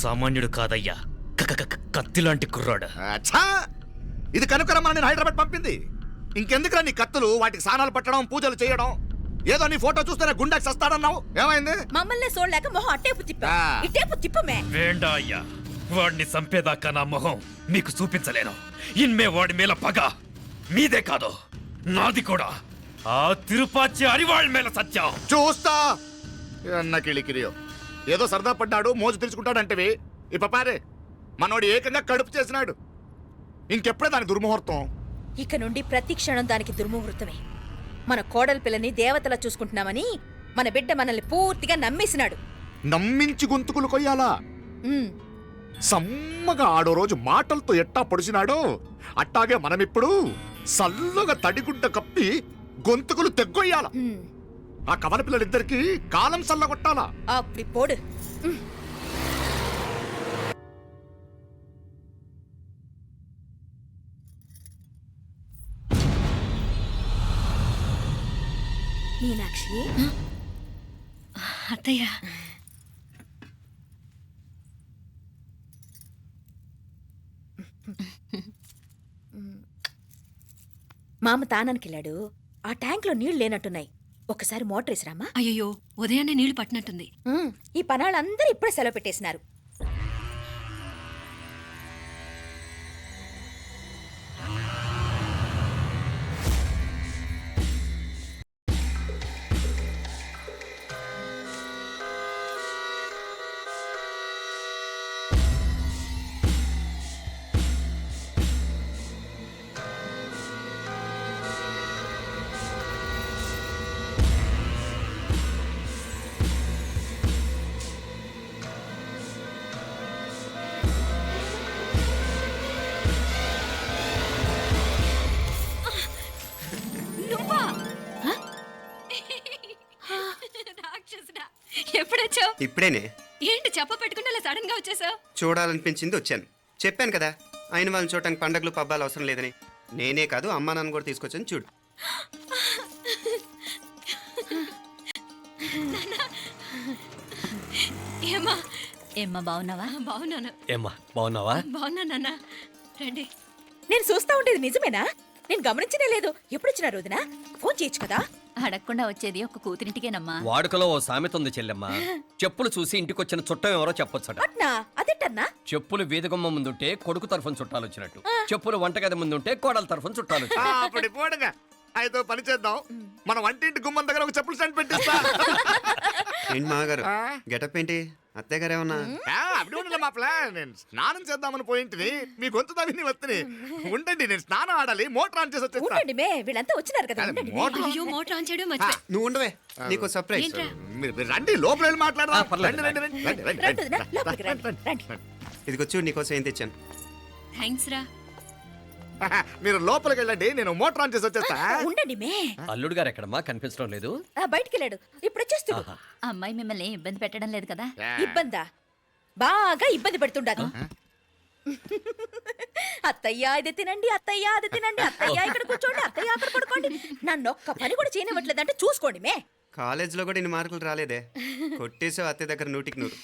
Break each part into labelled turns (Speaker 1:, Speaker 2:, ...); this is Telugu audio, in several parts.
Speaker 1: సామాన్యుడు కాదయ్యా, కత్తిలాంటి కుర్రాడు.
Speaker 2: అచ్చా, ఇది కనుకరమ్మని నేను హైదరాబాద్ పంపింది. ఇంకెందుకురా నీ కత్తులు, వాటికి స్నానాలు పట్టడం, పూజలు చేయడం? ఏదో నీ ఫోటో చూస్తేనే గుండెకి సస్తాడన్నావు, ఏమైంది?
Speaker 3: మమ్మల్ని చూడలేక మొహం అట్టేపు తిప్పా, ఇట్టేపు తిప్పమే.
Speaker 1: వేండా అయ్యా, వాడిని చంపేదాకా నా మొహం మీకు చూపించలేను. ఇన్మే వాడి మేల పగ మీదే కాదు, నాది కూడా. ఆ తిరుపాచి అరివాళ్ళ మేల సత్యం
Speaker 2: చూస్తా. అన్న కిళికిరియో ఏదో సరదా పడ్డాడు, మోజు తెలుసుకుంటాడంటవి. ఇప్ప పారే, మనోడు ఏకంగా కడుపు చేసినాడు. ఇంకెప్పుడే దాని దుర్ముహూర్తం.
Speaker 3: ఇక నుండి ప్రతి క్షణం దానికి దుర్ముహూర్తమే. మన కోడలి పిల్లని దేవతలా చూసుకుంటున్నామని మన బిడ్డ మనల్ని పూర్తిగా నమ్మేసినాడు.
Speaker 2: నమ్మించి గొంతుకులు కొయ్యాలా? సమ్మగా ఆడో రోజు మాటలతో ఎట్టా పొడిచినాడో అట్టాగే మనమిప్పుడు సల్లుగా తడిగుడ్డ కప్పి గొంతుకులు తెగ్గొయ్యాల. ఆ కవల పిల్లలిద్దరికి కాలం సల్లగొట్టాలా.
Speaker 3: అప్పుడు పోడు. మీనాక్షి,
Speaker 4: అత్తయ్య,
Speaker 3: మామ తానానికి వెళ్ళాడు. ఆ ట్యాంక్ లో నీళ్లు లేనట్టున్నాయి. ఒకసారి మోటార్ వేసిరామా?
Speaker 4: అయ్యో, ఉదయాన్నే నీళ్లు పట్టినట్టుంది.
Speaker 3: ఈ పనాళ్ళందరూ ఇప్పుడే సెలవు పెట్టేసినారు.
Speaker 4: ఎప్పుడొచ్చావు?
Speaker 5: ఇప్పుడేనే.
Speaker 4: ఏంటి చెప్ప పెట్టుకుంటే సడన్ గా వచ్చేసావు?
Speaker 5: చూడాలనిపించింది వచ్చాను. చెప్పాను కదా, అయిన వాళ్ళని చూడటానికి పండగలు పబ్బాలు అవసరం లేదని. నేనే కాదు, అమ్మా నాన్న కూడా తీసుకొచ్చాను చూడు.
Speaker 4: ఏమ్మా?
Speaker 6: ఏమ్మా బాగున్నావా?
Speaker 4: బాగున్నాను.
Speaker 1: ఏమ్మా బాగున్నావా?
Speaker 4: బాగున్నా నాన్న. రండి.
Speaker 3: నేను చూస్తా ఉండేది నిజమేనా? నేను గమనించనే లేదు. ఎప్పుడొచ్చినా రోజున ఫోన్ చేయొచ్చు కదా.
Speaker 6: అడగకుండా వచ్చేది ఒక కూతురింటికేనమ్మా.
Speaker 7: వాడుకలో ఓ సామెత ఉంది చెల్లెమ్మ. చెప్పులు చూసి ఇంటికొచ్చిన చుట్టం ఎవరో చెప్పొచ్చట.
Speaker 3: అట్నా? అదేటన్నా?
Speaker 7: చెప్పులు వీధగుమ్మ ముందుంటే కొడుకు తరఫున చుట్టాలు వచ్చినట్టు, చెప్పులు వంటగది ముందుంటే కోడల తరఫున చుట్టాలు వచ్చినట్టు.
Speaker 2: అప్పుడు పోడుగా అయితే పని చేద్దాం. మన వంటింటి గుమ్మం దగ్గర ఒక చెప్పులు స్టాండ్ పెట్టిస్తా.
Speaker 5: ఏంటి మామగారు గెటప్ ఏంటి? అత్తయ్య గారు ఏమన్నా?
Speaker 2: అప్పుడు ఉండలే మా ప్లాన్. నేను స్నానం చేద్దామని పోయింటిని, మీ గొంతు తవ్వి వస్తుంది. ఉండండి, నేను స్నానం ఆడాలి, మోటార్ ఆన్ చేసి వచ్చేస్తా.
Speaker 3: ఉండండి మే, వీళ్ళంతా వచ్చినారు కదా. ఉండండి మే.
Speaker 4: అయ్యో, మోటార్ ఆన్ చేయడం మర్చిపోయా.
Speaker 5: నువ్వు ఉండవే, నీకు సర్ప్రైజ్.
Speaker 2: మీరు రండి, లోపల వెళ్ళి మాట్లాడదాం.
Speaker 7: పర్లేదు.
Speaker 2: రండి, రండి, రండి, రండి,
Speaker 3: రండి
Speaker 2: రండి,
Speaker 3: వదినా, లోపలికి రండి, రండి.
Speaker 5: ఇదిగో చూడు, నీకోసం ఏం తెచ్చాను.
Speaker 4: థ్యాంక్స్ రా.
Speaker 2: మీరు లోపలికి వెళ్ళండి, నేను మోటార్ ఆన్ చేసి వచ్చేస్తా.
Speaker 3: ఉండండి మే.
Speaker 7: అల్లుడు గారు ఎక్కడమ్మా? కనిపించడం లేదు.
Speaker 3: బయటికి వెళ్ళాడు, ఇప్పుడు వచ్చేస్తాడు.
Speaker 6: అమ్మాయి మిమ్మల్ని ఇబ్బంది పెట్టడం లేదు కదా?
Speaker 3: ఇబ్బందా? బాగా ఇబ్బంది పెడుతుండదు. అత్తయ్య ఇది తినండి, అత్తయ్య అది తినండి, అత్తయ్య ఇక్కడ కూర్చోండి, అత్తయ్య అక్కడ పడుకోండి. నన్ను ఒక్క పని కూడా చేయనివ్వట్లేదంటే చూసుకోండి మే.
Speaker 5: కాలేజీలో కూడా ఇన్ని మార్కులు రాలేదే. కొట్టేసావు అత్తయ్య దగ్గర 100కి 100.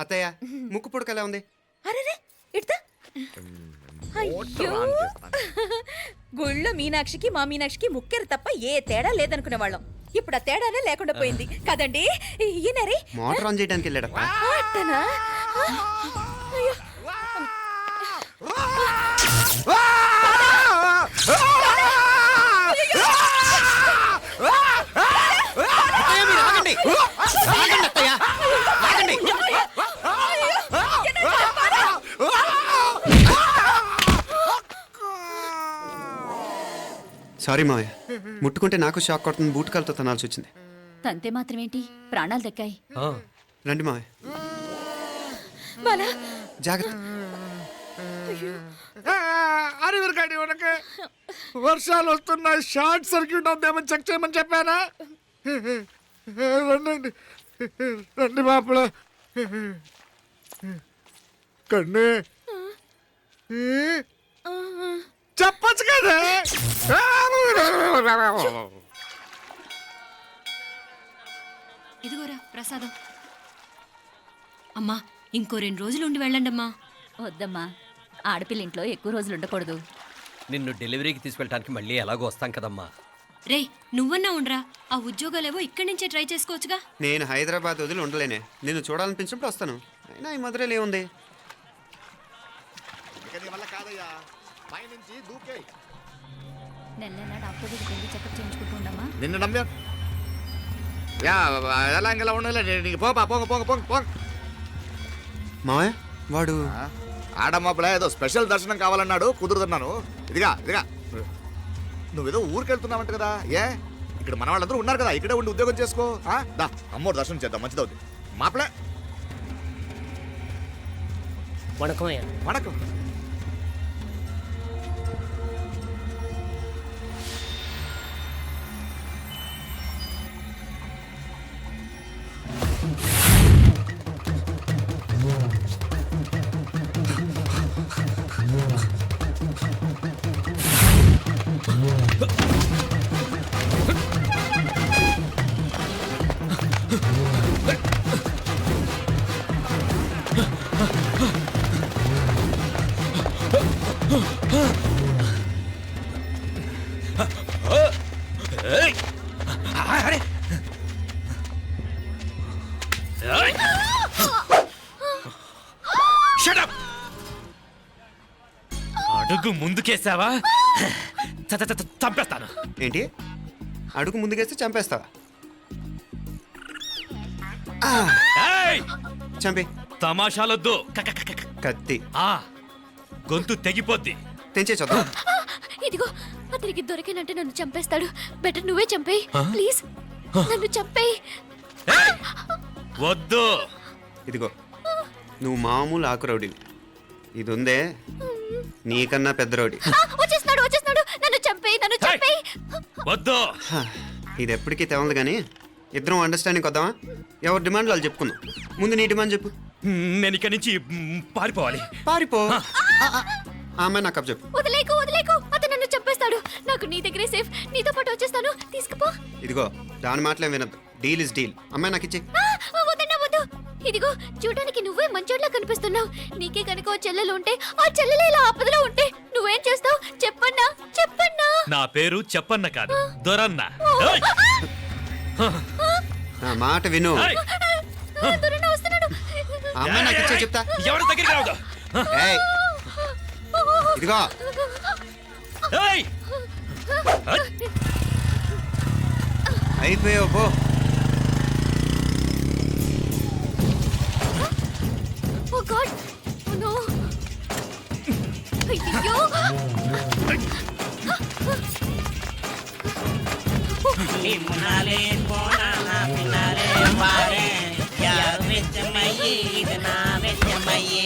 Speaker 5: అత్తయ్య, ముక్కు పుడక ఎలా ఉంది?
Speaker 3: అరే ఇడతా. అయ్యో, గుళ్ళో మీనాక్షికి మా మీనాక్షికి ముక్కెరు తప్ప ఏ తేడా లేదనుకునే వాళ్ళం. ఇప్పుడు ఆ తేడానే లేకుండా పోయింది కదండి. ఈయనరి
Speaker 5: మోటార్ ఆన్ చేయడానికి వెళ్ళాడప్ప.
Speaker 3: అట్టనా? అయ్యో.
Speaker 5: సారీ మావయ్య, ముట్టుకుంటే నాకు షాక్ కొడుతుంది. బూట్ కాలుతో తనాల్సి వచ్చింది.
Speaker 6: తంతే మాత్రమేంటి, ప్రాణాలు దక్కాయి.
Speaker 5: రండి మావయ్య, జాగ్రత్త.
Speaker 2: అరివిరకాడి ఉనకే వర్షాలు వస్తున్నాయి, షార్ట్ సర్క్యూట్ అవుతామని చెక్ చేయమని చెప్పానా? రండి రండి మాపల కన్ను చెప్పచ్చు కదా.
Speaker 4: ఇదిగోరా ప్రసాదం. అమ్మా, ఇంకో 2 రోజులు ఉండి వెళ్ళండమ్మా.
Speaker 6: వద్దమ్మా, ఆడపిల్ల ఇంట్లో ఎక్కువ రోజులు ఉండకూడదు.
Speaker 7: నిన్ను డెలివరీకి తీసుకెళ్ళడానికి మళ్ళీ ఎలాగో వస్తాం కదమ్మా.
Speaker 4: రేయ్ నువ్వన్నా ఉండరా, ఆ ఉద్యోగాలేవో ఇక్కడి నుంచే ట్రై చేసుకోవచ్చుగా.
Speaker 5: నేను హైదరాబాద్ వదిలి ఉండలేనే. నిన్ను చూడాలనిపించినప్పుడు వస్తాను. అయినా ఈ మధురలో ఏముంది?
Speaker 2: ఇక నీ వల్ల కాదయ్యా, పైనుంచి దూకేయ్.
Speaker 6: నెల నెల డాక్టర్ దగ్గరికి వెళ్ళి చెకప్ చేయించుకుంటూ ఉండమ్మా.
Speaker 2: నిన్ను నమ్మా యా ఎలా ఇంకెలా ఉండలే నీకు పోపా పోంగ పోంగ పోంగ పోంగ.
Speaker 5: మావయ్య వాడు
Speaker 2: ఆడమ్మప్పుడే ఏదో స్పెషల్ దర్శనం కావాలన్నాడు, కుదురుతున్నాను. ఇదిగా ఇదిగా నువ్వేదో ఊరికి వెళ్తున్నావంట కదా, ఏ ఇక్కడ మన వాళ్ళందరూ ఉన్నారు కదా, ఇక్కడే ఉండి ఉద్యోగం చేసుకో. దా అమ్మోడు దర్శనం చేద్దాం, మంచిదవుద్ది. మాపలే వణకం.
Speaker 1: ఏయ్! అరే! ఏయ్! Shut up! అడుగు ముందుకేసావా చంపేస్తాను.
Speaker 5: ఏంటి? అడుగు ముందుకేస్తే చంపేస్తావా?
Speaker 1: ఏయ్!
Speaker 5: చంపి.
Speaker 1: తమాషాలొద్దు.
Speaker 5: కత్తి
Speaker 1: ఆ గొంతు తెగిపోద్ది.
Speaker 5: తెంచే చూద్దాం.
Speaker 8: ఇదిగో అతనికి దొరికినంటే నన్ను చంపేస్తాడు. బెటర్ నువ్వే చంపేయి ప్లీజ్, నన్ను చంపేయి.
Speaker 1: ఏయ్! వద్దు.
Speaker 5: ఇదిగో నువ్వు మామూలు ఆకు రౌడీ. ఇది ఉందే నీకన్నా పెద్ద రౌడీ.
Speaker 8: వచ్చేస్తున్నాడు వచ్చేస్తున్నాడు, నన్ను చంపేయి, నన్ను చంపేయి.
Speaker 1: వద్దు.
Speaker 5: ఇది ఎప్పటికీ తెవలదు కానీ ఇద్దరం అండర్స్టాండింగ్ వద్దామా? ఎవరి డిమాండ్లు వాళ్ళు చెప్పుకుందాం. ముందు నీ డిమాండ్ చెప్పు.
Speaker 1: నేను ఇక్కడి నుంచి పారిపోవాలి.
Speaker 5: పారిపో. ఆ అమ్మాయి నాకు చెప్పు.
Speaker 8: వదిలేకు వదిలేకు, అతను నన్ను చంపేస్తాడు. నాకు నీ దగ్గరే సేఫ్, నీతో పాటు వచ్చేస్తాను, తీసుకుపో.
Speaker 5: ఇదిగో దాని మాటలే వినద్దు. Deal is deal. అమ్మాయి నాకు ఇచ్చి.
Speaker 8: వద్దన్నా వద్దు. ఇదిగో చూడడానికి నువ్వే మంచోట్లా కనిపిస్తున్నావు. నీకే కనుక ఓ చెల్లెలు ఉంటే, ఆ చెల్లెలు ఇలా ఆపదలో ఉంటే నువ్వేం చేస్తావు చెప్పన్నా, చెప్పన్నా.
Speaker 1: నా పేరు చెప్పన్న కాదు, దొరన్న. ఏయ్!
Speaker 5: నా మాట విను.
Speaker 1: ఏయ్!
Speaker 8: దొరన్న వస్తున్నాడు.
Speaker 5: ఆ అమ్మాయి నాకు ఇచ్చే చెప్తా.
Speaker 1: ఎవరి దగ్గరికి రావద్దు.
Speaker 5: ఏయ్ ఇదిగో
Speaker 1: ఏయ్!
Speaker 5: అయిపోయావు పో.
Speaker 8: ఓ గాడ్, ఓ నో. అయ్యో,
Speaker 9: నిమ్మనాలే పోనాల పినాలే వారే యారు వెచ్చమయ్యి ఇది నా వెచ్చమయ్యి.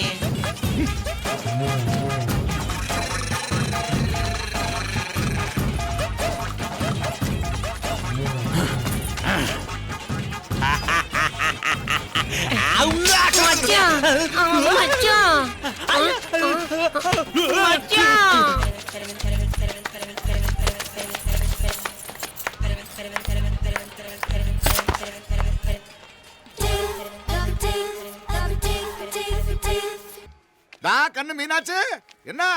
Speaker 2: దా కన్ను మీనాచి ఎన్నా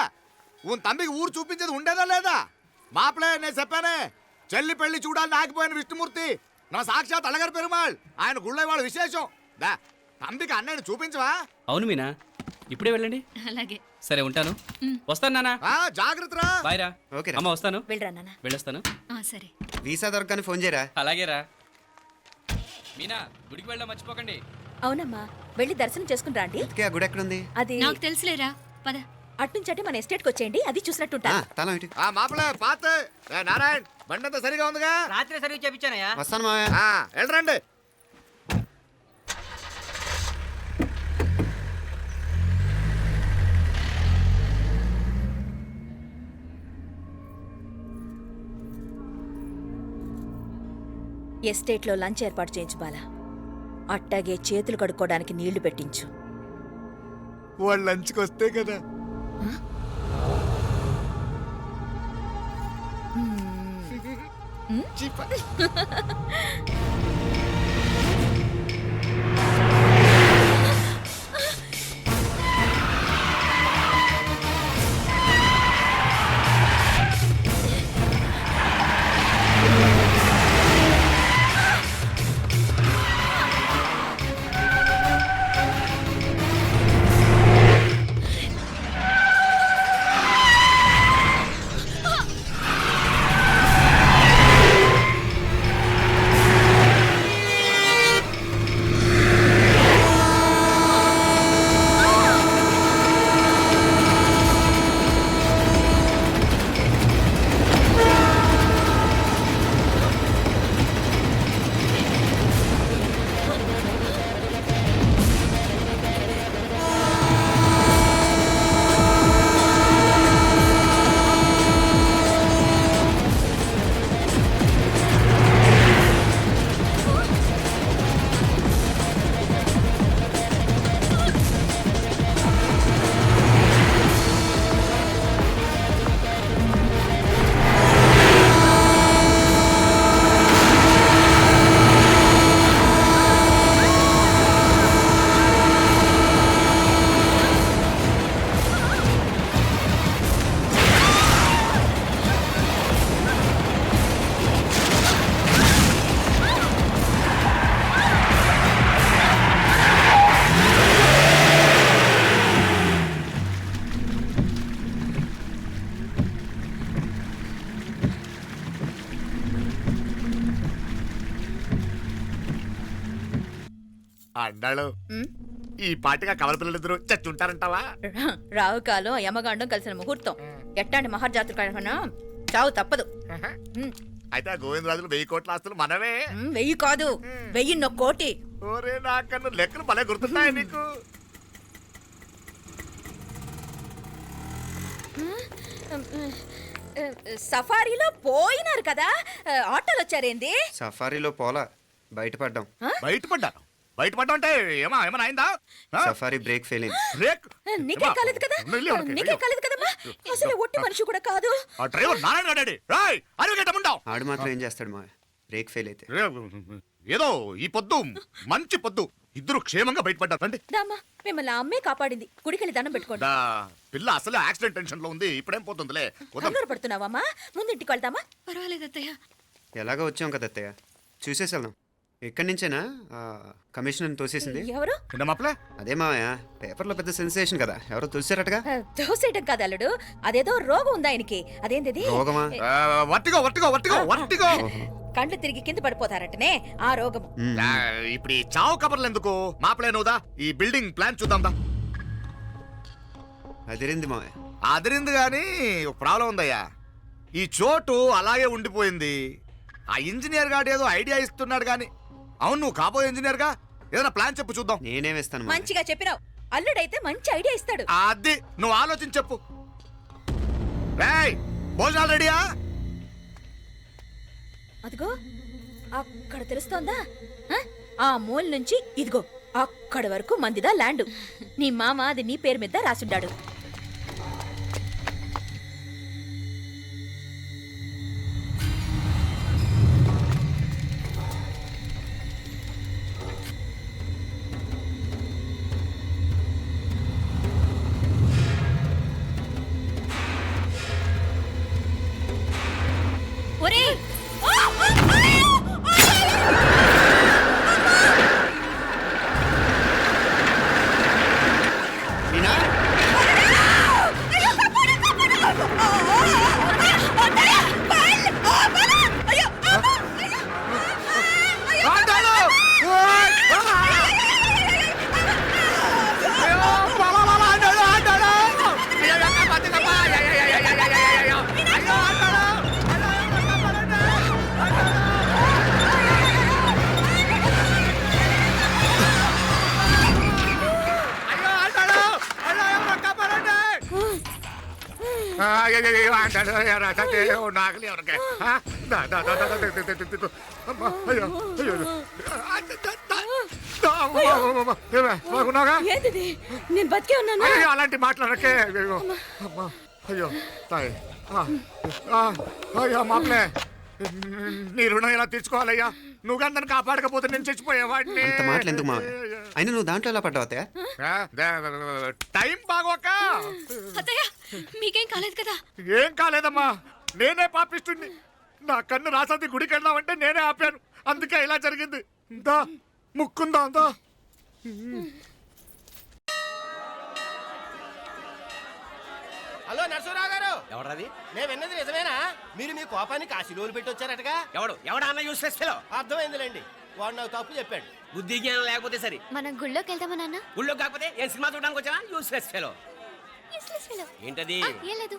Speaker 2: ఉన్ తమ్మికి ఊరు చూపించేది ఉండేదా లేదా? మాపలే నేను చెప్పానే, చెల్లి పెళ్లి చూడాలని ఆగిపోయిన విష్ణుమూర్తి నా సాక్షాత్ అళగర్ పెరుమాళ్. ఆయన గుళ్ళో వాళ్ళ విశేషం. దా తమ్మికి అన్నయ్యని చూపించవా?
Speaker 10: అవును మీనా, ఇప్పుడే వెళ్ళండి.
Speaker 4: అలాగే.
Speaker 10: సరే ఉంటాను, వస్తాను నాన్న.
Speaker 2: జాగ్రత్తరా.
Speaker 10: బాయ్ రా.
Speaker 5: ఓకే రా.
Speaker 10: అమ్మ వస్తాను,
Speaker 3: వెళ్ళరా నాన్న.
Speaker 10: వెళ్ళొస్తాను.
Speaker 4: సరే.
Speaker 5: వీసా దొరకని ఫోన్ చేయరా.
Speaker 10: అలాగేరా. మీనా గుడికి వెళ్ళడం మర్చిపోకండి.
Speaker 3: అవునమ్మా, వెళ్ళి దర్శనం చేసుకుని రండి.
Speaker 5: ఇంతకీ ఆ గుడి ఎక్కడుంది?
Speaker 3: అది
Speaker 4: నాకు తెలుసులేరా, పద.
Speaker 3: అట్నుంచి మన ఎస్టేట్కి వచ్చేయండి, అది చూసినట్టుంటా.
Speaker 5: తల ఇటు.
Speaker 2: మాపలే పాత నారాయణ్ బండంతా సరిగా ఉందిగా?
Speaker 9: రాత్రి సర్వీస్ చేయించానయ్యా.
Speaker 5: వస్తాను మావయ్య.
Speaker 2: వెళ్ళరండి.
Speaker 3: ఎస్టేట్లో లంచ్ ఏర్పాటు చేయించు బాలా. అట్టాగే చేతులు కడుక్కోవడానికి నీళ్లు పెట్టించు.
Speaker 2: వాళ్ళు లంచ్కి వస్తే కదా. అన్నాడు
Speaker 3: ఉమ్,
Speaker 2: ఈ పాటిగా కవల పిల్లలిద్దరు చచ్చుంటారంటావా?
Speaker 3: రావు కాలం యమగాండం కలిసిన ముహూర్తం. ఎట్టాంటి మహర్జాతృ కన్నా చావు తప్పదు. ఉమ్,
Speaker 2: అయితే ఆ గోవిందరాజులు 1000 కోట్ల ఆస్తులు మనమే.
Speaker 3: 1000 కాదు 1001 కోటి.
Speaker 2: ఓరే నాకన్ను లెక్కలు భలే గుర్తున్నాయి నీకు.
Speaker 3: సఫారీలో పోయినారు కదా, ఆటోలు వచ్చారేంది?
Speaker 5: సఫారీలో పోలా బయటపడ్డాం.
Speaker 2: బయటపడ్డా అంటే ఏమైనా అయిందా?
Speaker 5: సఫారీ బ్రేక్ ఫెయిల్ అయింది.
Speaker 2: బ్రేక్?
Speaker 3: నీకే కాలేదు కదా, నీకే కాలేదు కదమ్మా. అసలు ఒట్టి మనిషి కూడా కాదు.
Speaker 2: ఆ డ్రైవర్ నారాయణ గాడి రాయ్ అరగటముండావు.
Speaker 5: ఆడు మాత్రం ఏం చేస్తాడు మా బ్రేక్ ఫెయిల్ అయితే.
Speaker 2: ఏదో ఈ పొద్దు మంచి పొద్దు, ఇద్దరు క్షేమంగా బయటపడ్డారు. రండి.
Speaker 3: దామా మిమ్మల్ని ఆ అమ్మే కాపాడింది. గుడికెళ్ళి దండం పెట్టుకోండి.
Speaker 2: దా, పిల్ల అసలు యాక్సిడెంట్ టెన్షన్ లో ఉంది, ఇప్పుడేం పోతుందిలే.
Speaker 3: కంగారు పడుతున్నావమ్మా? ముందు ఇంటికి వెళ్తామా?
Speaker 4: పర్వాలేదు అత్తయ్య.
Speaker 5: ఎలాగో వచ్చాం కదా అత్తయ్య, చూసేసి వెళ్దాం. ఎక్కడి నుంచేనా కమిషనర్ తోసేసింది?
Speaker 3: ఎవరు?
Speaker 2: మాప్లే
Speaker 5: అదే మావయ్య, పేపర్లో పెద్ద సెన్సేషన్ కదా, ఎవరో తోసారటగా.
Speaker 3: దోసేయటం కాదు అల్లుడు, అదేదో రోగం ఉంది ఆయనకి. అదేంటిది?
Speaker 5: రోగమా?
Speaker 2: వర్టిగో
Speaker 3: కండ్లు తిరిగి కింద పడిపోతారంటనే ఆ రోగం.
Speaker 2: ఇప్పుడు ఈ చావు కబర్లు ఎందుకు? మాప్లే నువ్వుదా, ఈ బిల్డింగ్ ప్లాన్ చూద్దాందా.
Speaker 5: అదిరింది మావయ్య.
Speaker 2: అదిరింది గాని ఒక ప్రాబ్లం ఉందయ్యా. ఈ చోటు అలాగే ఉండిపోయింది. ఆ ఇంజనీర్ గాడు ఏదో ఐడియా ఇస్తున్నాడు గాని. అవును, నువ్వు కాబోయే ఇంజనీర్ గా ఏదైనా ప్లాన్ చెప్పు చూద్దాం.
Speaker 5: నేనే వేస్తాను.
Speaker 3: మంచిగా చెప్పినావు. అల్లుడైతే మంచి ఐడియా ఇస్తాడు.
Speaker 2: అది నువ్వు ఆలోచించి చెప్పు. రేయ్, భోజనాలు రెడీయా?
Speaker 3: అదిగో అక్కడ తెలుస్తోందా? ఆ మూల నుంచి ఇదిగో అక్కడ వరకు మందిదా ల్యాండ్. నీ మామ అది నీ పేరు మీద రాసుండాడు.
Speaker 4: ఒరేయ్
Speaker 5: మీనా?
Speaker 3: ఏంటిది? నేను బతికే ఉన్నాను.
Speaker 2: అలాంటి మాట్లాడకే. అయ్యో తాయ్, అయ్యో మాప్లే, నీ రుణం ఎలా తీర్చుకోవాలయ్యా? నువ్వు అందరిని కాపాడకపోతే నేను చచ్చిపోయేవాడిని.
Speaker 5: అంత మాటలు ఎందుకు మావయ్య? అయినా నువ్వు దాంట్లో ఎలా పడ్డావు అత్తయ్య?
Speaker 2: టైం బాగోక.
Speaker 4: అత్తయ్య మీకేం కాలేదు కదా?
Speaker 2: ఏం కాలేదమ్మా, నేనే పాపిస్తుంది. నా కన్ను రాసాది గుడికి వెళ్దామంటే నేనే ఆపాను, అందుకే ఇలా జరిగింది. దా ముక్కుందా దా.
Speaker 9: హలో నరసరావు గారు. ఎవరది? నేను విన్నది నిజమేనా? మీరు మీ కోపానికి కాశీలోలు పెట్టి వచ్చారటగా? ఎవడా అన్న యూస్ ఫెస్ట్లో? అర్థమైందిలేండి, వాడు నాకు తప్పు చెప్పాడు. బుద్ధి జ్ఞానం లేకపోతే సరే.
Speaker 8: మనం గుళ్ళోకి వెళ్దామా నాన్న?
Speaker 9: ఊళ్ళో కాకపోతే ఏం సినిమా చూడడానికి వచ్చావా? యూస్ ఫెస్ట్లో. ఏంటది?
Speaker 8: ఏం లేదు.